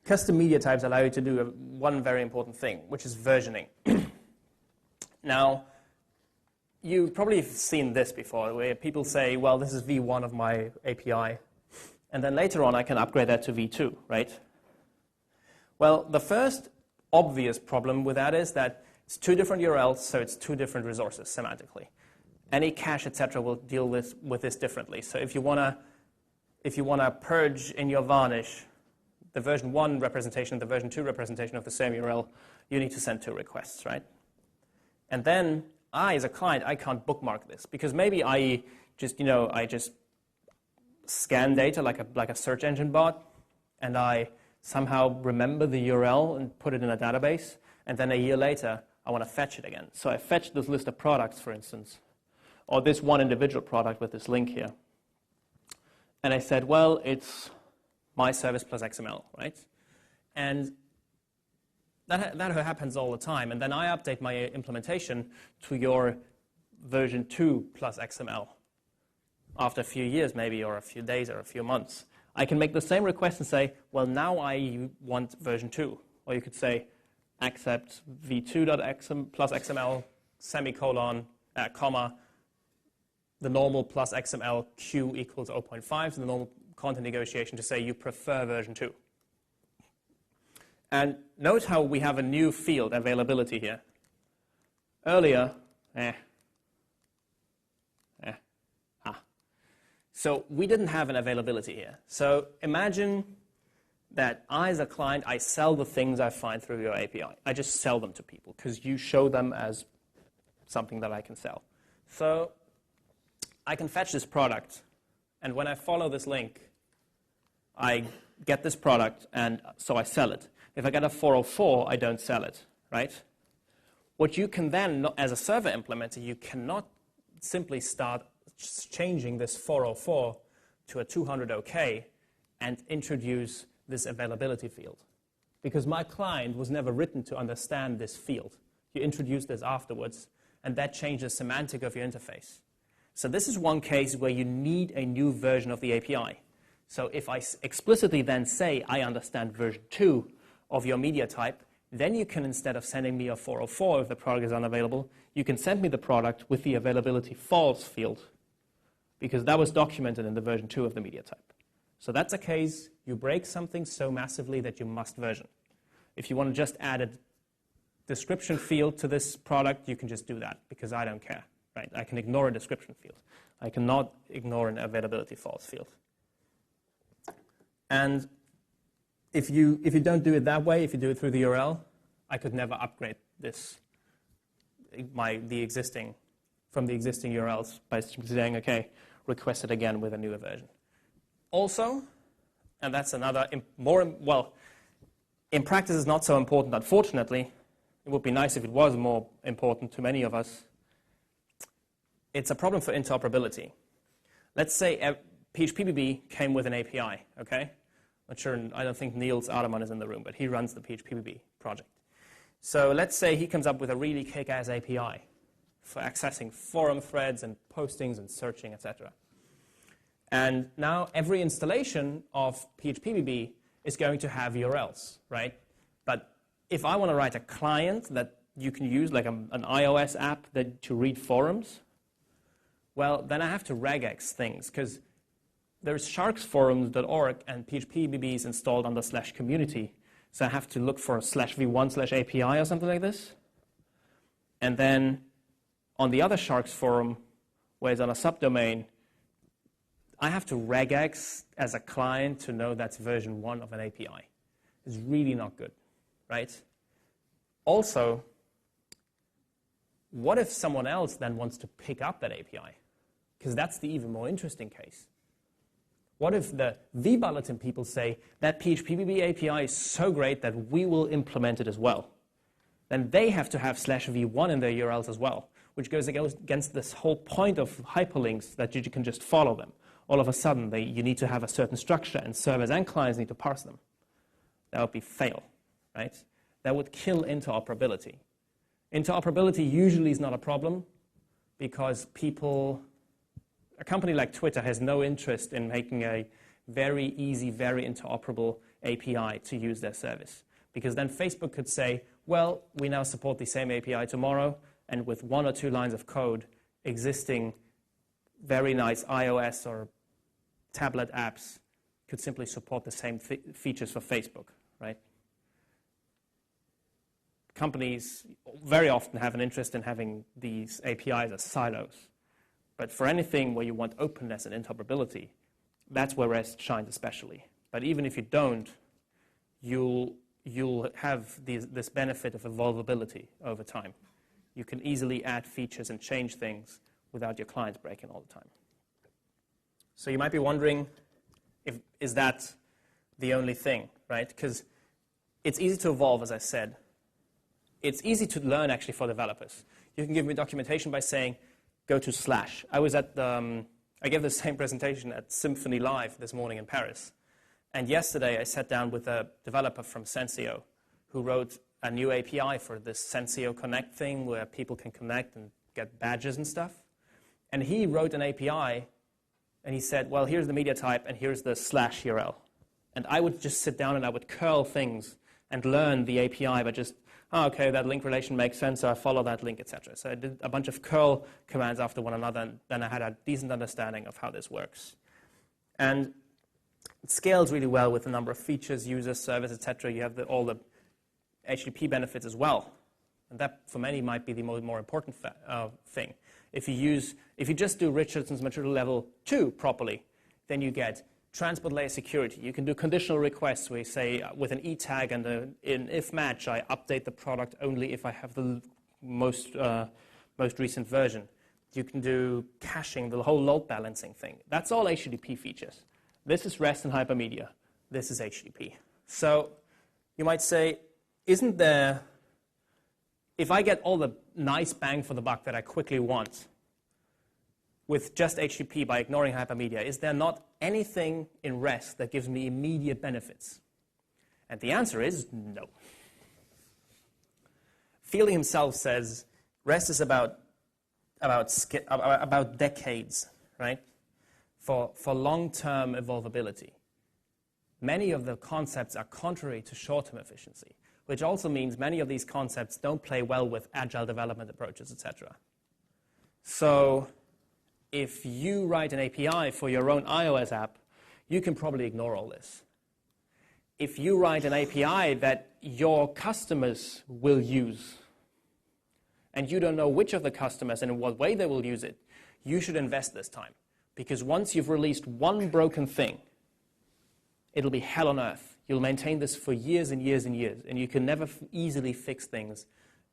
custom media types allow you to do one very important thing, which is versioning. Now, you've probably seen this before, where people say, well, this is v1 of my API. And then later on, I can upgrade that to v2, right? Well, the first obvious problem with that is that it's two different URLs, so it's two different resources semantically. Any cache, etc., will deal with this differently. So if you wanna purge in your varnish the version 1 representation and the version 2 representation of the same URL, you need to send 2 requests, right? And then I, as a client, I can't bookmark this, because maybe I just scan data like a search engine bot, and I somehow remember the URL and put it in a database, and then a year later, I want to fetch it again. So I fetch this list of products, for instance, or this one individual product with this link here. And I said, well, it's my service plus XML, right? And that happens all the time. And then I update my implementation to your version 2 plus XML. After a few years, maybe, or a few days, or a few months, I can make the same request and say, well, now I want version 2. Or you could say, accept v2.xml plus XML, semicolon, comma, the normal plus XML q equals 0.5, so the normal content negotiation to say you prefer version 2. And note how we have a new field, availability, here. Earlier, So we didn't have an availability here. So imagine that I, as a client, I sell the things I find through your API. I just sell them to people because you show them as something that I can sell. So I can fetch this product, and when I follow this link, I get this product, and so I sell it. If I get a 404, I don't sell it, right? What you can then, as a server implementer, you cannot simply start changing this 404 to a 200 OK and introduce this availability field. Because my client was never written to understand this field. You introduce this afterwards, and that changes the semantic of your interface. So this is one case where you need a new version of the API. So if I explicitly then say I understand version 2 of your media type, then you can, instead of sending me a 404 if the product is unavailable, you can send me the product with the availability false field, because that was documented in the version 2 of the media type. So that's a case you break something so massively that you must version. If you want to just add a description field to this product, you can just do that, because I don't care. Right? I can ignore a description field. I cannot ignore an availability false field. And if you don't do it that way, if you do it through the URL, I could never upgrade this, from the existing URLs by saying, okay, request it again with a newer version. Also, and that's another in practice it's not so important, unfortunately. It would be nice if it was more important to many of us. It's a problem for interoperability. Let's say PHPBB came with an API, okay? Not sure, I don't think Niels Aderman is in the room, but he runs the PHPBB project. So let's say he comes up with a really kick-ass API for accessing forum threads and postings and searching, etc. And now every installation of PHPBB is going to have URLs, right? But if I want to write a client that you can use, like an iOS app to read forums, well, then I have to regex things, because there's sharksforums.org and PHPBB is installed under /community. So I have to look for /v1/API or something like this. And then on the other Sharks forum, where it's on a subdomain, I have to regex as a client to know that's version 1 of an API. It's really not good, right? Also, what if someone else then wants to pick up that API? Because that's the even more interesting case. What if the vBulletin people say that PHPBB API is so great that we will implement it as well? Then they have to have /v1 in their URLs as well, which goes against this whole point of hyperlinks that you can just follow them. All of a sudden, you need to have a certain structure, and servers and clients need to parse them. That would be fail, right? That would kill interoperability. Interoperability usually is not a problem because a company like Twitter has no interest in making a very easy, very interoperable API to use their service. Because then Facebook could say, well, we now support the same API tomorrow, and with 1 or 2 lines of code, existing very nice iOS or tablet apps could simply support the same features for Facebook, right? Companies very often have an interest in having these APIs as silos. But for anything where you want openness and interoperability, that's where REST shines especially. But even if you don't, you'll have this benefit of evolvability over time. You can easily add features and change things without your clients breaking all the time. So you might be wondering, is that the only thing, right? Because it's easy to evolve, as I said. It's easy to learn, actually, for developers. You can give me documentation by saying, go to slash. I was at I gave the same presentation at Symphony Live this morning in Paris. And yesterday I sat down with a developer from Sensio who wrote a new API for this Sensio Connect thing where people can connect and get badges and stuff. And he wrote an API and he said, well, here's the media type and here's the slash URL. And I would just sit down and I would curl things and learn the API by just, oh, okay, that link relation makes sense, so I follow that link, etc. So I did a bunch of curl commands after one another, and then I had a decent understanding of how this works. And it scales really well with the number of features, users, service, etc. You have all the HTTP benefits as well. And that, for many, might be the more important thing. If you just do Richardson's material level 2 properly, then you get transport layer security. You can do conditional requests where you say with an E tag and an if match, I update the product only if I have the most recent version. You can do caching, the whole load balancing thing. That's all HTTP features. This is REST and Hypermedia. This is HTTP. So you might say, isn't there, if I get all the nice bang for the buck that I quickly want with just HTTP by ignoring Hypermedia, is there not anything in REST that gives me immediate benefits? And the answer is no. Fielding himself says REST is about decades, right? For long-term evolvability. Many of the concepts are contrary to short-term efficiency, which also means many of these concepts don't play well with agile development approaches, etc. So if you write an API for your own iOS app, you can probably ignore all this. If you write an API that your customers will use, and you don't know which of the customers and in what way they will use it, you should invest this time. Because once you've released one broken thing, it'll be hell on earth. You'll maintain this for years and years and years, and you can never easily fix things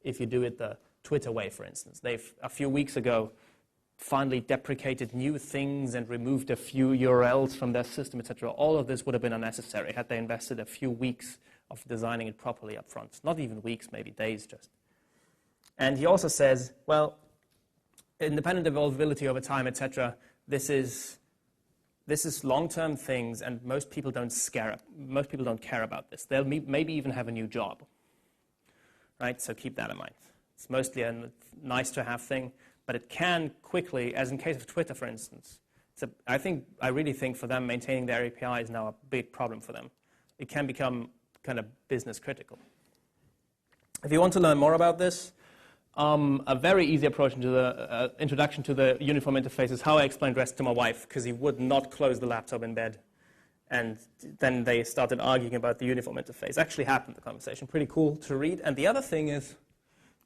if you do it the Twitter way, for instance. They've, a few weeks ago, finally deprecated new things and removed a few URLs from their system, etc. All of this would have been unnecessary had they invested a few weeks of designing it properly up front. Not even weeks, maybe days just. And he also says, well, independent evolvability over time, etc., this is long-term things, and most people don't care about this. They'll maybe even have a new job, right? So keep that in mind. It's mostly a nice-to-have thing, but it can quickly, as in case of Twitter, for instance. I really think for them, maintaining their API is now a big problem for them. It can become kind of business critical. If you want to learn more about this, a very easy approach into the introduction to the uniform interface is how I explained REST to my wife, because he would not close the laptop in bed. And then they started arguing about the uniform interface. Actually happened, the conversation. Pretty cool to read. And the other thing is,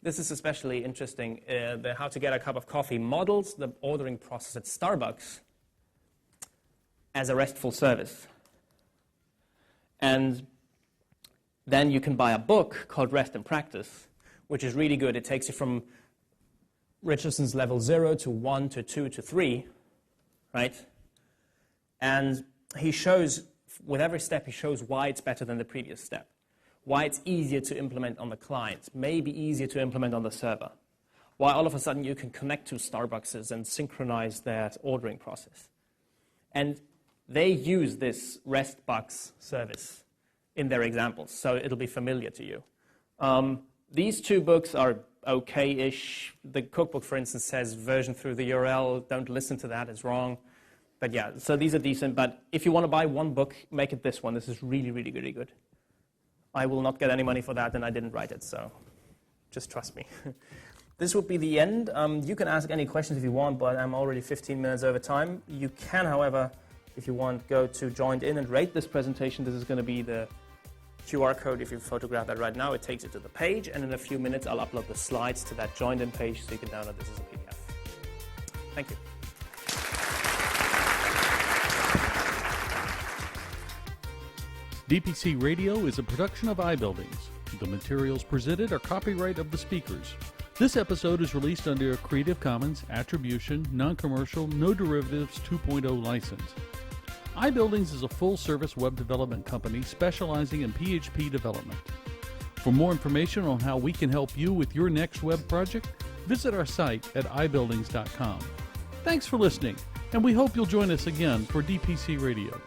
this is especially interesting, the How to Get a Cup of Coffee models the ordering process at Starbucks as a RESTful service. And then you can buy a book called REST in Practice, which is really good. It takes you from Richardson's level 0 to 1 to 2 to 3, right? And he shows, with every step, he shows why it's better than the previous step, why it's easier to implement on the client, maybe easier to implement on the server, why all of a sudden you can connect to Starbucks and synchronize that ordering process. And they use this RESTbucks service in their examples, so it'll be familiar to you. These two books are okay-ish. The cookbook, for instance, says version through the URL. Don't listen to that, it's wrong. But yeah, so these are decent. But if you want to buy one book, make it this one. This is really, really, really good. I will not get any money for that, and I didn't write it, so just trust me. This would be the end. You can ask any questions if you want, but I'm already 15 minutes over time. You can, however, if you want, go to Joined In and rate this presentation. This is going to be the QR code. If you photograph that right now, it takes you to the page, and in a few minutes I'll upload the slides to that Joined In page so you can download this as a PDF. Thank you.
DPC Radio is a production of iBuildings. The materials presented are copyright of the speakers. This episode is released under a Creative Commons Attribution, Non-Commercial, No Derivatives 2.0 license. iBuildings is a full-service web development company specializing in PHP development. For more information on how we can help you with your next web project, visit our site at ibuildings.com. Thanks for listening, and we hope you'll join us again for DPC Radio.